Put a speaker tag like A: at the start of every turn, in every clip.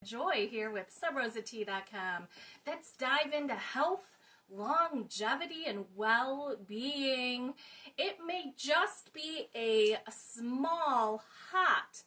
A: Joy here with subrosatea.com. Let's dive into health, longevity, and well-being. It may just be a small, hot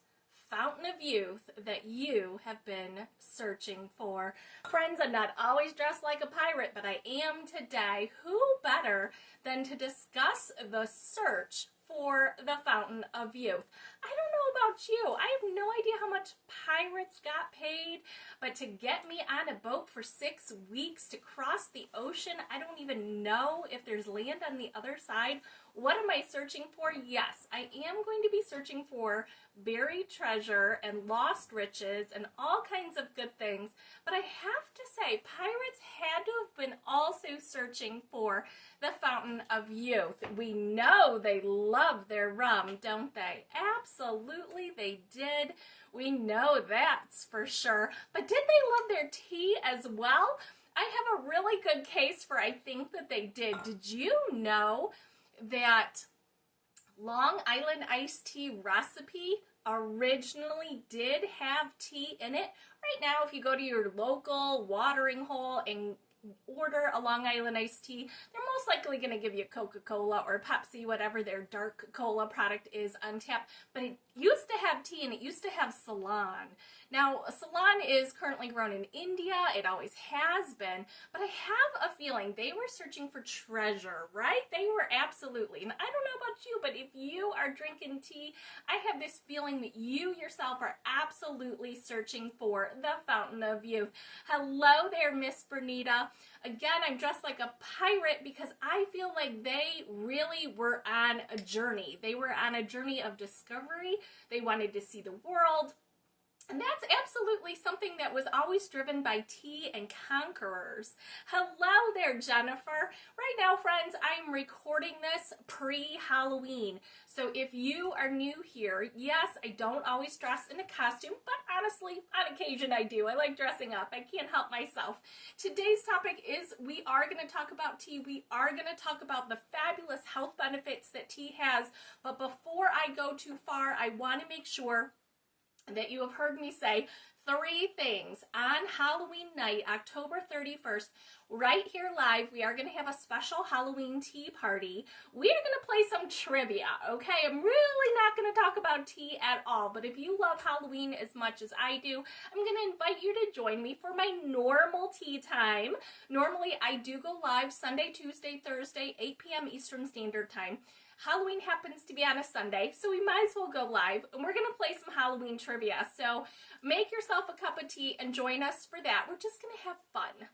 A: fountain of youth that you have been searching for. Friends, I'm not always dressed like a pirate, but I am today. Who better than to discuss the search for the fountain of youth? I don't know about you. I have no idea how much pirates got paid, but to get me on a boat for 6 weeks to cross the ocean, I don't even know if there's land on the other side. What am I searching for? Yes, I am going to be searching for buried treasure and lost riches and all kinds of good things. But I have to say, pirates had to have been also searching for the fountain of youth. We know they love their rum, don't they? Absolutely they did. We know that's for sure. But did they love their tea as well? I have a really good case for I think that they did. Did you know that Long Island iced tea recipe originally did have tea in it? Right now, if you go to your local watering hole and order a Long Island iced tea, they're most likely going to give you Coca-Cola or Pepsi, whatever their dark cola product is, untapped. But it used to have tea and it used to have Ceylon. Now, Ceylon is currently grown in India. It always has been. But I have a feeling they were searching for treasure, right? They were absolutely. And I don't know about you, but if you are drinking tea, I have this feeling that you yourself are absolutely searching for the fountain of youth. Hello there, Miss Bernita. Again, I'm dressed like a pirate because I feel like they really were on a journey. They were on a journey of discovery. They wanted to see the world. And that's absolutely something that was always driven by tea and conquerors. Hello there, Jennifer. Right now, friends, I'm recording this pre-Halloween. So if you are new here, yes, I don't always dress in a costume, but honestly, on occasion I do. I like dressing up. I can't help myself. Today's topic is we are going to talk about tea. We are going to talk about the fabulous health benefits that tea has. But before I go too far, I want to make sure that you have heard me say 3 things on Halloween night, October 31st, right here live. We are going to have a special Halloween tea party. We are going to play some trivia, okay? I'm really not going to talk about tea at all, but if you love Halloween as much as I do, I'm going to invite you to join me for my normal tea time. Normally, I do go live Sunday, Tuesday, Thursday, 8 p.m. Eastern Standard Time. Halloween happens to be on a Sunday, so we might as well go live, and we're going to play some Halloween trivia. So make yourself a cup of tea and join us for that. We're just going to have fun.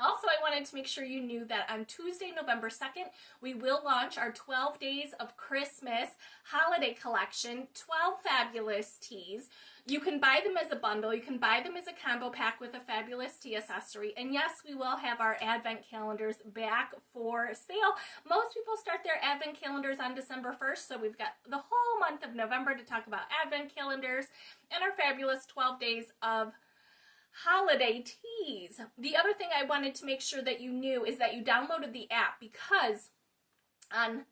A: Also, I wanted to make sure you knew that on Tuesday, November 2nd, we will launch our 12 Days of Christmas holiday collection, 12 fabulous teas. You can buy them as a bundle. You can buy them as a combo pack with a fabulous tea accessory. And yes, we will have our Advent calendars back for sale. Most people start their Advent calendars on December 1st, so we've got the whole month of November to talk about Advent calendars and our fabulous 12 days of holiday teas. The other thing I wanted to make sure that you knew is that you downloaded the app, because on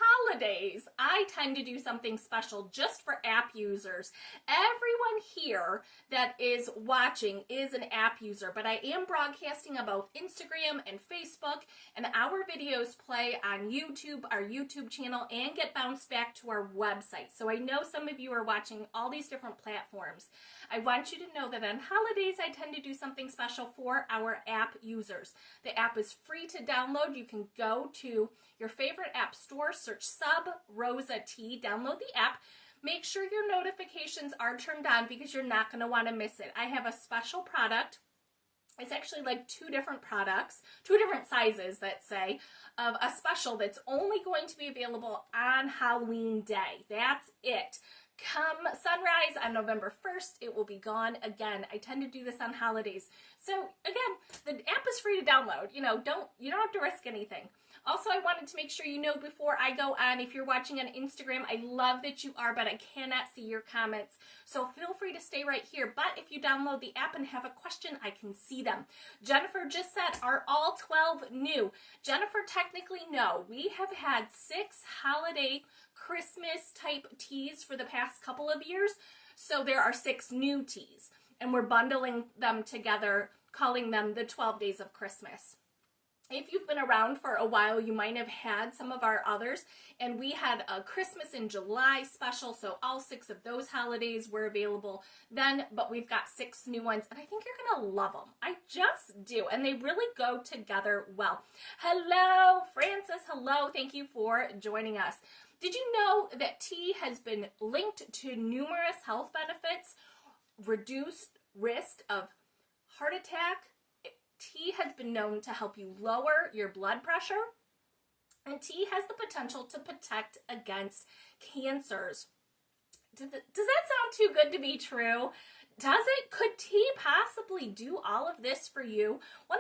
A: holidays, I tend to do something special just for app users. Everyone here that is watching is an app user, but I am broadcasting on both Instagram and Facebook, and our videos play on YouTube, our YouTube channel, and get bounced back to our website. So I know some of you are watching all these different platforms. I want you to know that on holidays, I tend to do something special for our app users. The app is free to download. You can go to your favorite app store, search Sub Rosa Tea, download the app. Make sure your notifications are turned on because you're not going to want to miss it. I have a special product. It's actually like 2 different products, 2 different sizes, let's say, of a special that's only going to be available on Halloween day. That's it. Come sunrise on November 1st, it will be gone again. I tend to do this on holidays. So again, the app is free to download. You don't have to risk anything. Also, I wanted to make sure you know before I go on, if you're watching on Instagram, I love that you are, but I cannot see your comments. So feel free to stay right here. But if you download the app and have a question, I can see them. Jennifer just said, are all 12 new? Jennifer, technically no. We have had 6 holiday Christmas type teas for the past couple of years. So there are 6 new teas. and we're bundling them together, calling them the 12 Days of Christmas. If you've been around for a while, you might have had some of our others, and we had a Christmas in July special, so all 6 of those holidays were available then, but we've got 6 new ones, and I think you're gonna love them. I just do, and they really go together well. Hello, Francis, hello, thank you for joining us. Did you know that tea has been linked to numerous health benefits, reduced risk of heart attack? Tea has been known to help you lower your blood pressure, and tea has the potential to protect against cancers. Does that sound too good to be true? Does it? Could tea possibly do all of this for you? One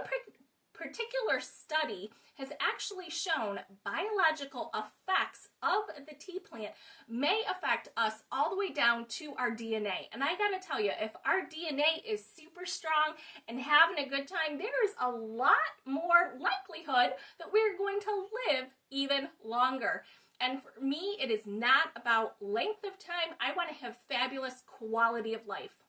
A: particular study has actually shown biological effects of the tea plant may affect us all the way down to our DNA. And I gotta tell you, if our DNA is super strong and having a good time, there's a lot more likelihood that we're going to live even longer. And for me, it is not about length of time. I want to have fabulous quality of life.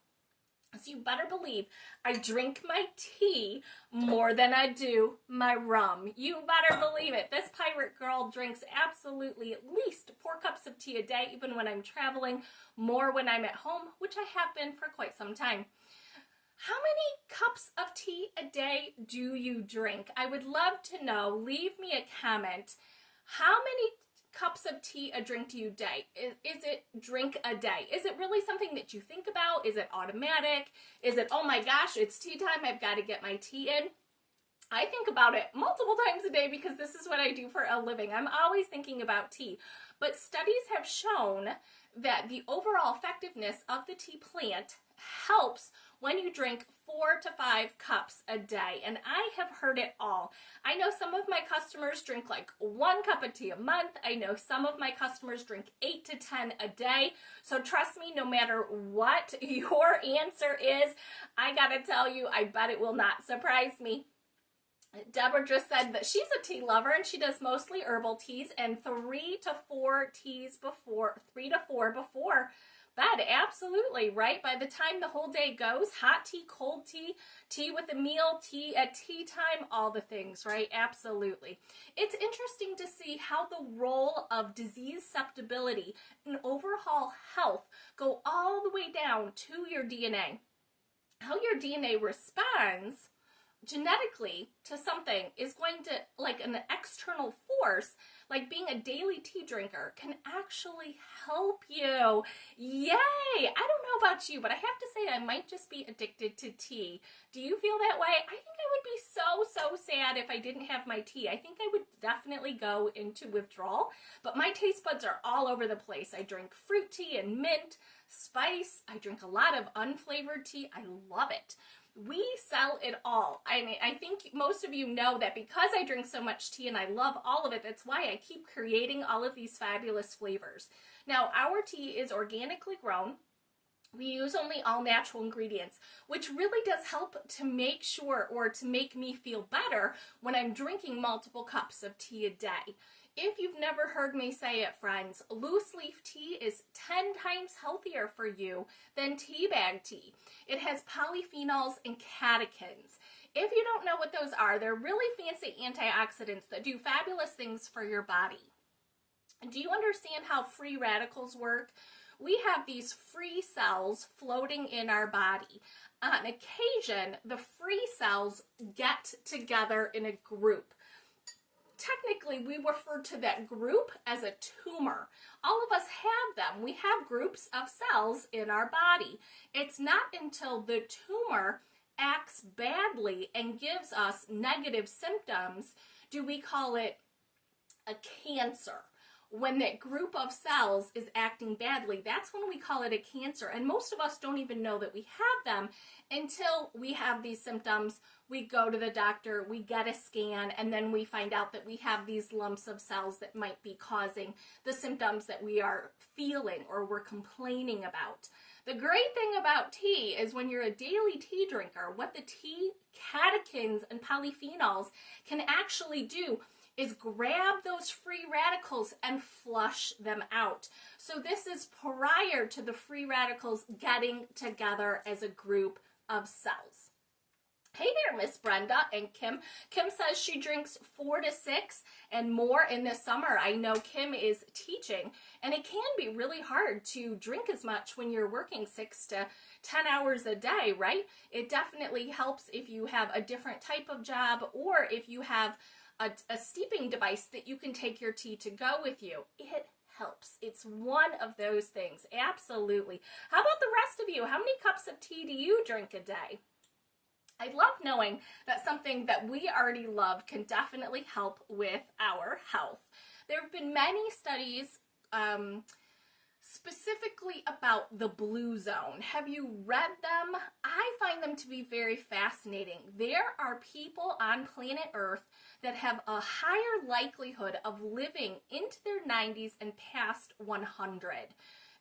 A: So you better believe I drink my tea more than I do my rum. You better believe it. This pirate girl drinks absolutely at least 4 cups of tea a day, even when I'm traveling, more when I'm at home, which I have been for quite some time. How many cups of tea a day do you drink? I would love to know. Leave me a comment. How many cups of tea a drink do you day? Is it drink a day? Is it really something that you think about? Is it automatic? Is it, oh my gosh, it's tea time, I've got to get my tea in? I think about it multiple times a day because this is what I do for a living. I'm always thinking about tea. But studies have shown that the overall effectiveness of the tea plant helps when you drink 4 to 5 cups a day. And I have heard it all. I know some of my customers drink like 1 cup of tea a month. I know some of my customers drink 8 to 10 a day. So trust me, no matter what your answer is, I gotta tell you, I bet it will not surprise me. Deborah just said that she's a tea lover and she does mostly herbal teas and 3 to 4 before bed. Absolutely, right? By the time the whole day goes, hot tea, cold tea, tea with a meal, tea at tea time, all the things, right? Absolutely. It's interesting to see how the role of disease susceptibility and overall health go all the way down to your DNA. How your DNA responds genetically to something is going to, like an external force, like being a daily tea drinker, can actually help you. Yay! I don't know about you, but I have to say I might just be addicted to tea. Do you feel that way? I think I would be so sad if I didn't have my tea. I think I would definitely go into withdrawal, but my taste buds are all over the place. I drink fruit tea and mint, spice. I drink a lot of unflavored tea. I love it. We sell it all. I mean, I think most of you know that because I drink so much tea and I love all of it, that's why I keep creating all of these fabulous flavors. Now, our tea is organically grown. We use only all natural ingredients, which really does help to make sure, or to make me feel better when I'm drinking multiple cups of tea a day. If you've never heard me say it, friends, loose leaf tea is 10 times healthier for you than tea bag tea. It has polyphenols and catechins. If you don't know what those are, they're really fancy antioxidants that do fabulous things for your body. Do you understand how free radicals work? We have these free cells floating in our body. On occasion, the free cells get together in a group. Technically, we refer to that group as a tumor. All of us have them. We have groups of cells in our body. It's not until the tumor acts badly and gives us negative symptoms do we call it a cancer. When that group of cells is acting badly, that's when we call it a cancer. And most of us don't even know that we have them until we have these symptoms. We go to the doctor, we get a scan, and then we find out that we have these lumps of cells that might be causing the symptoms that we are feeling or we're complaining about. The great thing about tea is when you're a daily tea drinker, what the tea catechins and polyphenols can actually do is grab those free radicals and flush them out. So this is prior to the free radicals getting together as a group of cells. Hey there, Miss Brenda and Kim. Kim says she drinks 4 to 6 and more in the summer. I know Kim is teaching, and it can be really hard to drink as much when you're working 6 to 10 hours a day, right? It definitely helps if you have a different type of job, or if you have a steeping device that you can take your tea to go with you. It helps. It's one of those things. Absolutely. How about the rest of you? How many cups of tea do you drink a day? I love knowing that something that we already love can definitely help with our health. There have been many studies specifically about the blue zone. Have you read them? I find them to be very fascinating. There are people on planet Earth that have a higher likelihood of living into their 90s and past 100.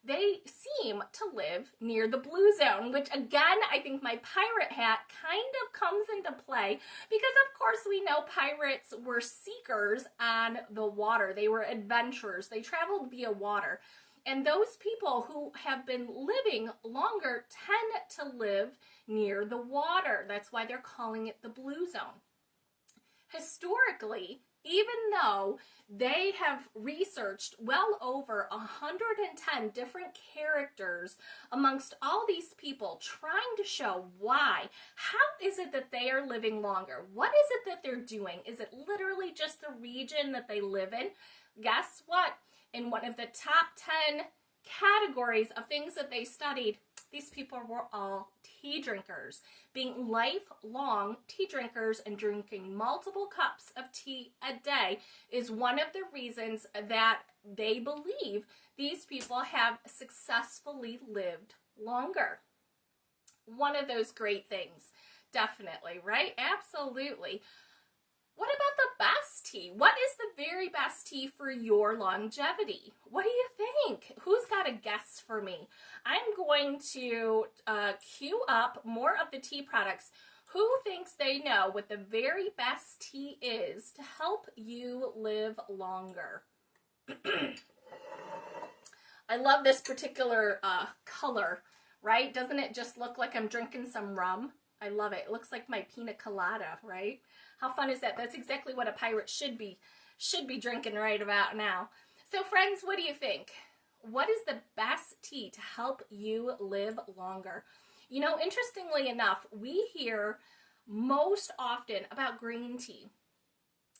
A: They seem to live near the blue zone, which again, I think my pirate hat kind of comes into play because of course we know pirates were seekers on the water. They were adventurers. They traveled via water. And those people who have been living longer tend to live near the water. That's why they're calling it the blue zone. Historically, even though they have researched well over 110 different characters amongst all these people, trying to show why, how is it that they are living longer? What is it that they're doing? Is it literally just the region that they live in? Guess what? In one of the top 10 categories of things that they studied, these people were all tea drinkers. Being lifelong tea drinkers and drinking multiple cups of tea a day is one of the reasons that they believe these people have successfully lived longer. One of those great things, definitely, right? Absolutely. What about the best tea? What is the very best tea for your longevity? What do you think? Who's got a guess for me? I'm going to queue up more of the tea products. Who thinks they know what the very best tea is to help you live longer? I love this particular color, right? Doesn't it just look like I'm drinking some rum? I love it. It looks like my pina colada, right? How fun is that? That's exactly what a pirate should be drinking right about now. So friends, what do you think? What is the best tea to help you live longer? You know, interestingly enough, we hear most often about green tea.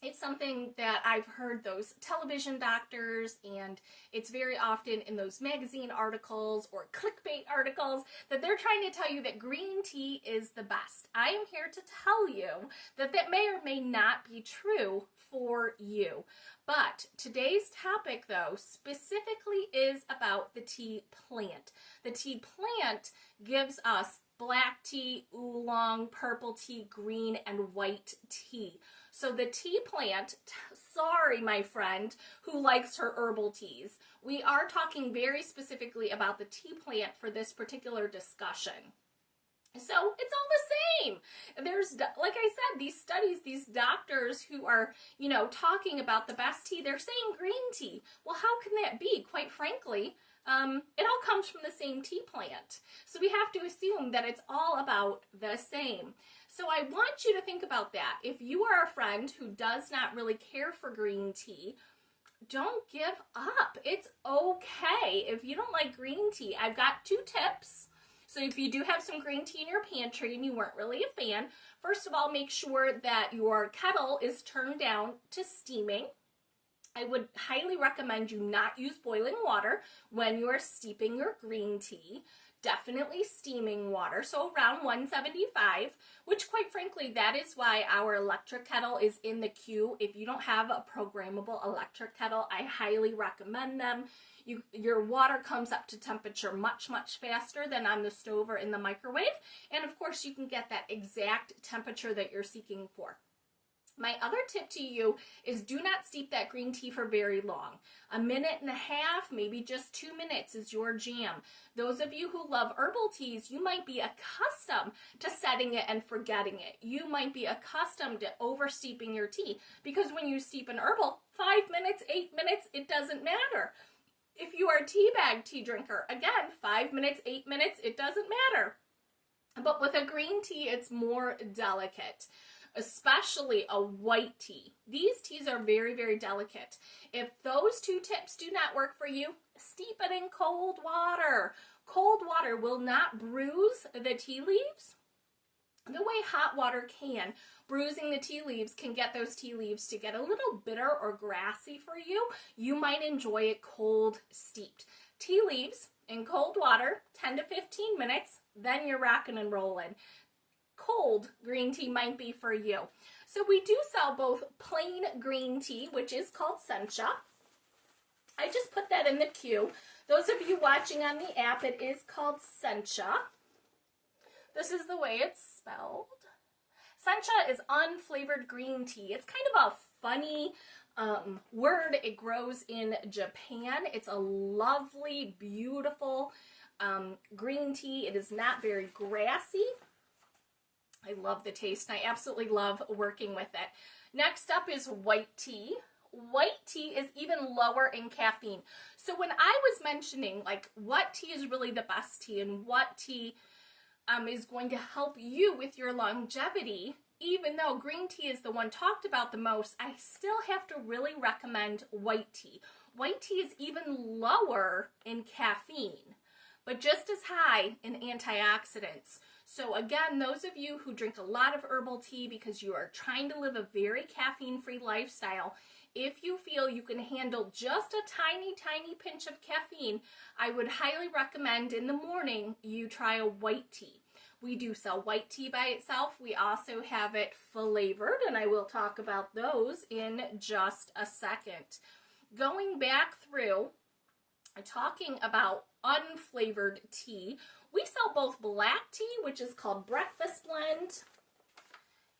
A: It's something that I've heard those television doctors, and it's very often in those magazine articles or clickbait articles that they're trying to tell you that green tea is the best. I am here to tell you that that may or may not be true for you. But today's topic, though, specifically is about the tea plant. The tea plant gives us black tea, oolong, purple tea, green, and white tea. So the tea plant, sorry my friend who likes her herbal teas, we are talking very specifically about the tea plant for this particular discussion. So it's all the same. There's, like I said, these studies, these doctors who are, you know, talking about the best tea, they're saying green tea. Well, how can that be? Quite frankly, it all comes from the same tea plant. So we have to assume that it's all about the same. So I want you to think about that. If you are a friend who does not really care for green tea, don't give up. It's okay if you don't like green tea. I've got 2 tips. So if you do have some green tea in your pantry and you weren't really a fan, first of all, make sure that your kettle is turned down to steaming. I would highly recommend you not use boiling water when you are steeping your green tea. Definitely steaming water, so around 175, which quite frankly, that is why our electric kettle is in the queue. If you don't have a programmable electric kettle, I highly recommend them. Your water comes up to temperature much, much faster than on the stove or in the microwave. And of course, you can get that exact temperature that you're seeking for. My other tip to you is do not steep that green tea for very long. 1.5 minutes, maybe just 2 minutes is your jam. Those of you who love herbal teas, you might be accustomed to setting it and forgetting it. You might be accustomed to over steeping your tea, because when you steep an herbal, 5 minutes, 8 minutes, it doesn't matter. If you are a tea bag tea drinker, again, 5 minutes, 8 minutes, it doesn't matter. But with a green tea, it's more delicate, especially a white tea. These teas are very, very delicate. If those 2 tips do not work for you, steep it in cold water. Cold water will not bruise the tea leaves the way hot water can. Bruising the tea leaves can get those tea leaves to get a little bitter or grassy for you. You might enjoy it cold steeped. Tea leaves in cold water, 10 to 15 minutes, then you're rocking and rolling. Cold green tea might be for you. So we do sell both plain green tea, which is called sencha. I just put that in the queue. Those of you watching on the app, it is called sencha. This is the way it's spelled. Sencha is unflavored green tea. It's kind of a funny word. It grows in Japan. It's a lovely, beautiful green tea. It is not very grassy. I love the taste, and I absolutely love working with it. Next up is white tea. White tea is even lower in caffeine. So when I was mentioning like what tea is really the best tea and what tea is going to help you with your longevity, even though green tea is the one talked about the most, I still have to really recommend white tea. White tea is even lower in caffeine, but just as high in antioxidants. So again, those of you who drink a lot of herbal tea because you are trying to live a very caffeine-free lifestyle, if you feel you can handle just a tiny, tiny pinch of caffeine, I would highly recommend in the morning you try a white tea. We do sell white tea by itself. We also have it flavored, and I will talk about those in just a second. Going back through, talking about unflavored tea, we sell both black tea, which is called breakfast blend.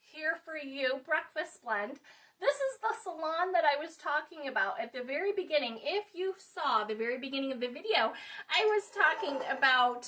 A: Here for you, breakfast blend. This is the salon that I was talking about at the very beginning. If you saw the very beginning of the video, I was talking about,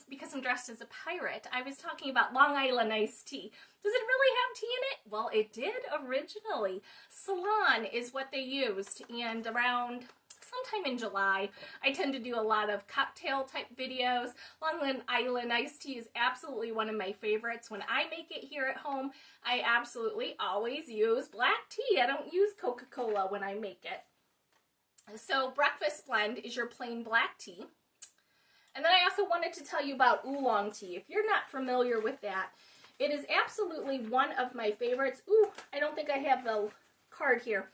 A: because I'm dressed as a pirate, I was talking about Long Island iced tea. Does it really have tea in it? Well, it did originally. Salon is what they used, and around sometime in July, I tend to do a lot of cocktail type videos. Long Island iced tea is absolutely one of my favorites. When I make it here at home, I absolutely always use black tea. I don't use Coca-Cola when I make it. So breakfast blend is your plain black tea. And then I also wanted to tell you about Oolong Tea. If you're not familiar with that, it is absolutely one of my favorites. Ooh, I don't think I have the card here.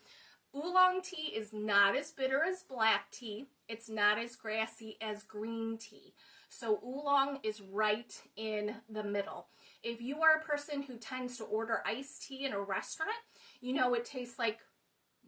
A: Oolong tea is not as bitter as black tea. It's not as grassy as green tea. So oolong is right in the middle. If you are a person who tends to order iced tea in a restaurant, you know it tastes like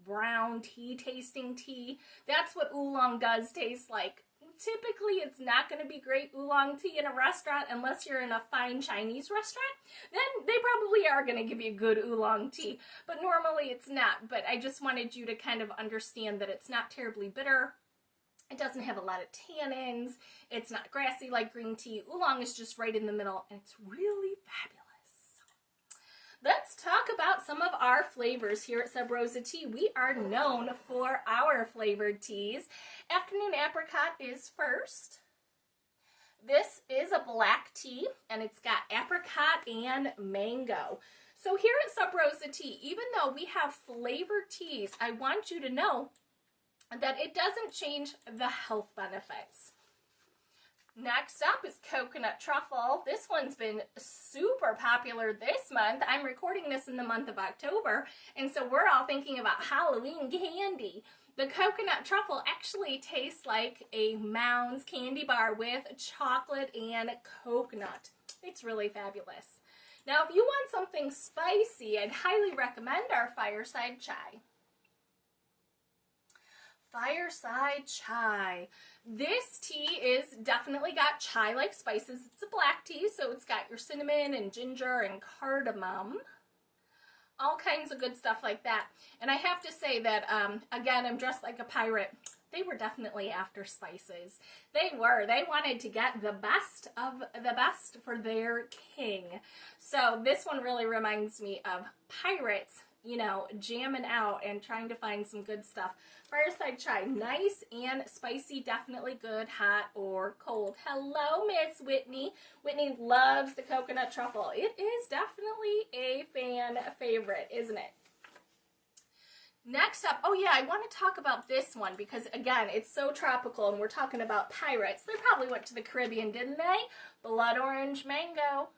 A: brown tea tasting tea. That's what oolong does taste like. Typically, it's not going to be great oolong tea in a restaurant unless you're in a fine Chinese restaurant. Then they probably are going to give you good oolong tea, but normally it's not. But I just wanted you to kind of understand that it's not terribly bitter. It doesn't have a lot of tannins. It's not grassy like green tea. Oolong is just right in the middle, and it's really fabulous. Let's talk about some of our flavors here at Sub Rosa Tea. We are known for our flavored teas. Afternoon Apricot is first. This is a black tea, and it's got apricot and mango. So here at Sub Rosa Tea, even though we have flavored teas, I want you to know that it doesn't change the health benefits. Next up is Coconut Truffle. This one's been super popular this month. I'm recording this in the month of October, and so we're all thinking about Halloween candy. The Coconut Truffle actually tastes like a Mounds candy bar with chocolate and coconut. It's really fabulous. Now, if you want something spicy, I'd highly recommend our Fireside Chai. Fireside Chai. This tea is definitely got chai-like spices. It's a black tea, so it's got your cinnamon and ginger and cardamom. all kinds of good stuff like that. And I have to say that, again, I'm dressed like a pirate. They were definitely after spices. They were. They wanted to get the best of the best for their king. So this one really reminds me of pirates, you know, jamming out and trying to find some good stuff. Fireside chai, nice and spicy, definitely good, hot or cold. Hello, Miss Whitney. Whitney loves the coconut truffle. It is definitely a fan favorite, isn't it? Next up, oh yeah, I want to talk about this one because, again, it's so tropical and we're talking about pirates. They probably went to the Caribbean, didn't they? Blood orange mango.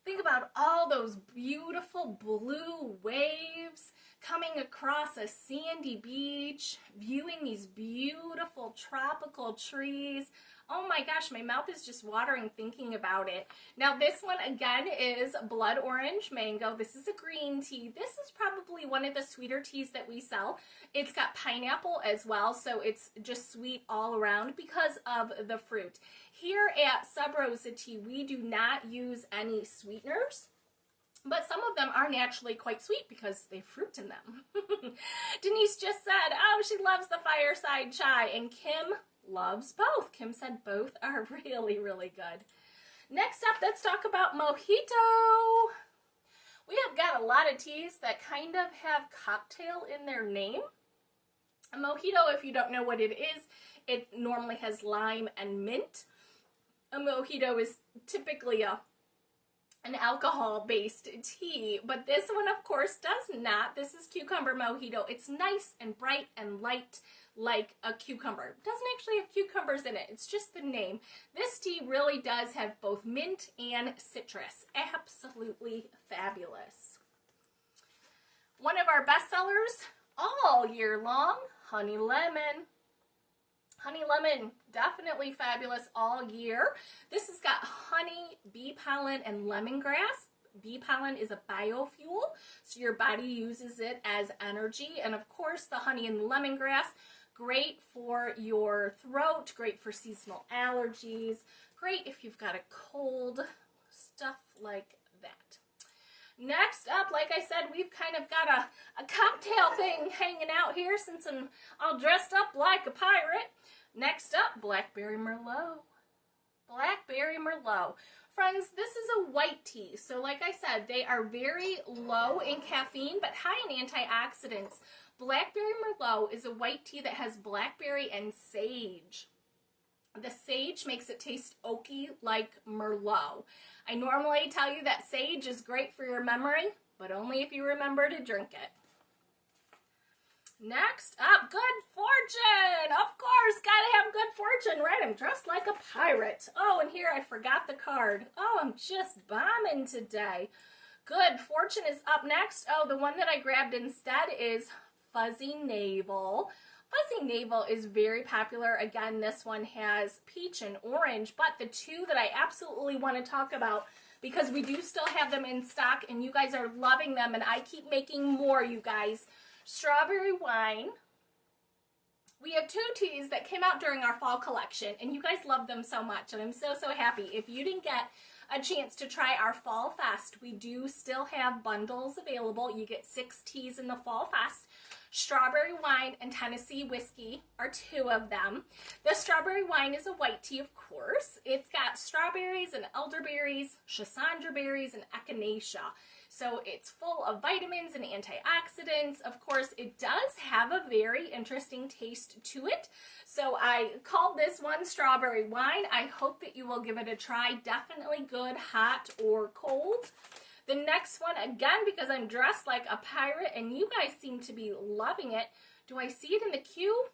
A: Think about all those beautiful blue waves coming across a sandy beach, viewing these beautiful tropical trees. Oh my gosh, my mouth is just watering thinking about it. Now this one again is blood orange mango. This is a green tea. This is probably one of the sweeter teas that we sell. It's got pineapple as well, so it's just sweet all around because of the fruit. Here at Sub Rosa Tea, we do not use any sweeteners, but some of them are naturally quite sweet because they have fruit in them. Denise just said, oh, she loves the fireside chai, and Kim loves both. Kim said both are really, really good. Next up, let's talk about Mojito. We have got a lot of teas that kind of have cocktail in their name. A Mojito, if you don't know what it is, it normally has lime and mint. A Mojito is typically an alcohol-based tea, but this one, of course, does not. This is cucumber Mojito. It's nice and bright and light like a cucumber. It doesn't actually have cucumbers in it. It's just the name. This tea really does have both mint and citrus. Absolutely fabulous. One of our best sellers all year long, honey lemon. Honey lemon, definitely fabulous all year. This has got honey, bee pollen, and lemongrass. Bee pollen is a biofuel, so your body uses it as energy. And of course, the honey and lemongrass, great for your throat, great for seasonal allergies, great if you've got a cold, stuff like that. Next up, like I said, we've kind of got a cocktail thing hanging out here since I'm all dressed up like a pirate. Next up, Blackberry Merlot. Blackberry Merlot. Friends, this is a white tea. So like I said, they are very low in caffeine, but high in antioxidants. Blackberry Merlot is a white tea that has blackberry and sage. The sage makes it taste oaky like Merlot. I normally tell you that sage is great for your memory, but only if you remember to drink it. Next up, good fortune. Of course, gotta have good fortune, right? I'm dressed like a pirate. Oh, and here I forgot the card. Oh, I'm just bombing today. Good fortune is up next. Oh, the one that I grabbed instead is Fuzzy Navel. Fuzzy Navel is very popular. Again, this one has peach and orange, but the two that I absolutely want to talk about, because we do still have them in stock and you guys are loving them, and I keep making more, you guys. Strawberry wine. We have two teas that came out during our fall collection, and you guys love them so much, and I'm so, so happy. If you didn't get a chance to try our Fall Fest, we do still have bundles available. You get 6 teas in the Fall Fest. Strawberry wine and Tennessee whiskey are 2 of them. The strawberry wine is a white tea, of course. It's got strawberries and elderberries, schisandra berries, and echinacea. So it's full of vitamins and antioxidants. Of course, it does have a very interesting taste to it. So I called this one strawberry wine. I hope that you will give it a try. Definitely good, hot or cold. The next one, again, because I'm dressed like a pirate and you guys seem to be loving it. Do I see it in the queue?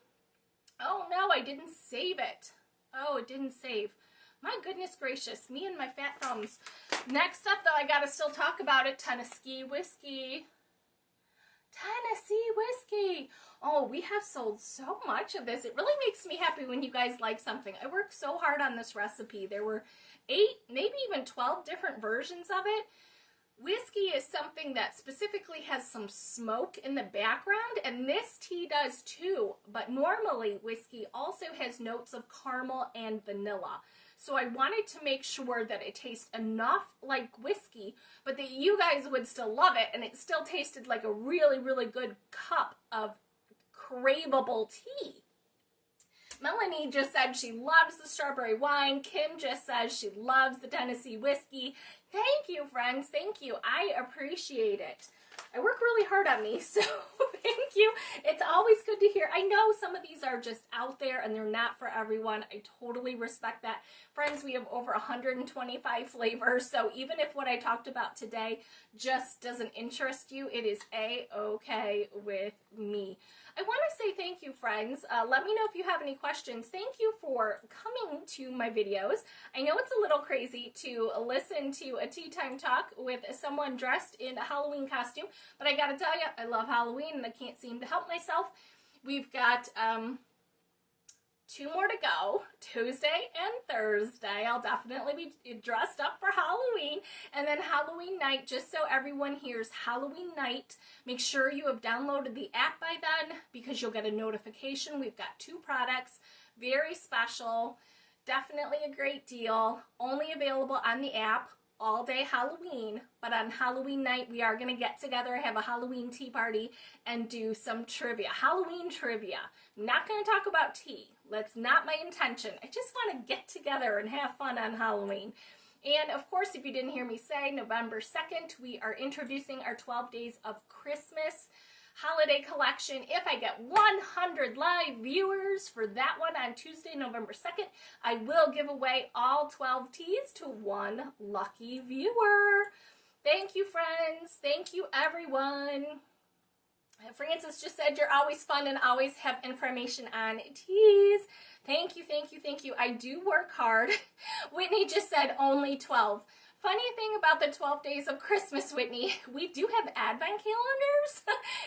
A: Oh no, I didn't save it. Oh, it didn't save. My goodness gracious, me and my fat thumbs. Next up, though, I gotta still talk about it. Tennessee whiskey. Tennessee whiskey. Oh, we have sold so much of this. It really makes me happy when you guys like something. I worked so hard on this recipe. There were 8, maybe even 12 different versions of it. Whiskey is something that specifically has some smoke in the background, and this tea does too. But normally, whiskey also has notes of caramel and vanilla. So I wanted to make sure that it tastes enough like whiskey, but that you guys would still love it, and it still tasted like a really, really good cup of craveable tea. Melanie just said she loves the strawberry wine. Kim just says she loves the Tennessee whiskey. Thank you, friends. Thank you. I appreciate it. I work really hard on these, so thank you. It's always good to hear. I know some of these are just out there and they're not for everyone. I totally respect that. Friends, we have over 125 flavors, so even if what I talked about today just doesn't interest you, it is A-okay with me. I want to say thank you, friends. Let me know if you have any questions. Thank you for coming to my videos. I know it's a little crazy to listen to a tea time talk with someone dressed in a Halloween costume, but I gotta tell you, I love Halloween and I can't seem to help myself. We've got 2 more to go, Tuesday and Thursday. I'll definitely be dressed up for Halloween. And then Halloween night, just so everyone hears, Halloween night, make sure you have downloaded the app by then because you'll get a notification. We've got 2 products, very special, definitely a great deal, only available on the app all day Halloween, but on Halloween night we are going to get together, have a Halloween tea party, and do some trivia, Halloween trivia. I'm not going to talk about tea. That's not my intention. I just want to get together and have fun on Halloween. And of course, if you didn't hear me say, November 2nd, we are introducing our 12 Days of Christmas holiday collection. If I get 100 live viewers for that one on Tuesday, November 2nd, I will give away all 12 teas to one lucky viewer. Thank you, friends. Thank you, everyone. Francis just said you're always fun and always have information on teas. Thank you, thank you, thank you. I do work hard. Whitney just said only 12. Funny thing about the 12 Days of Christmas, Whitney, we do have advent calendars.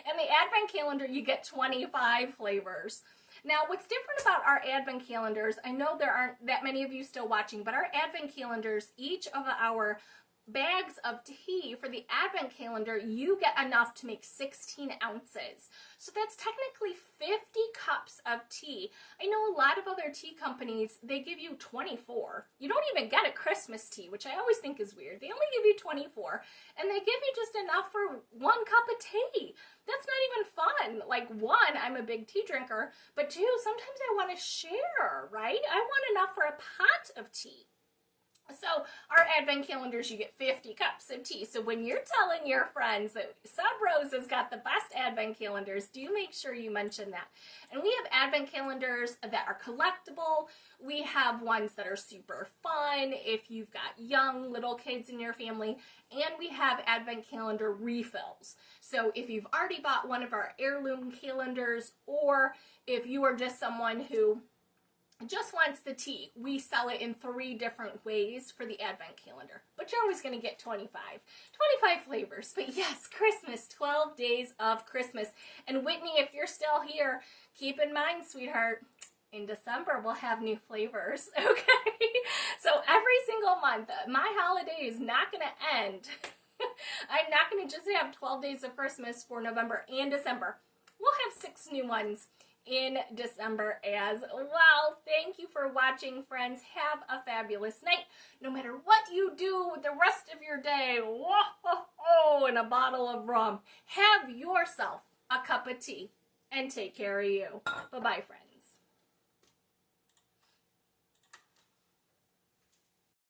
A: And the advent calendar, you get 25 flavors. Now, what's different about our advent calendars, I know there aren't that many of you still watching, but our advent calendars, each of our bags of tea for the advent calendar, you get enough to make 16 ounces. So that's technically 50 cups of tea. I know a lot of other tea companies, they give you 24. You don't even get a Christmas tea, which I always think is weird. They only give you 24, and they give you just enough for 1 cup of tea. That's not even fun. Like, 1, I'm a big tea drinker, but 2, sometimes I want to share, right? I want enough for a pot of tea. So our advent calendars, you get 50 cups of tea. So when you're telling your friends that Sub Rose has got the best advent calendars, do make sure you mention that. And we have advent calendars that are collectible. We have ones that are super fun if you've got young little kids in your family. And we have advent calendar refills. So if you've already bought one of our heirloom calendars, or if you are just someone who just wants the tea, we sell it in 3 different ways for the advent calendar, but you're always going to get 25 flavors. But yes, Christmas, 12 days of Christmas. And Whitney, if you're still here, keep in mind, sweetheart, in December we'll have new flavors. Okay, so every single month, my holiday is not going to end. I'm not going to just have 12 days of Christmas for November and December. We'll have 6 new ones in December as well. Thank you for watching, friends. Have a fabulous night. No matter what you do with the rest of your day, and a bottle of rum, have yourself a cup of tea and take care of you. Bye-bye, friends.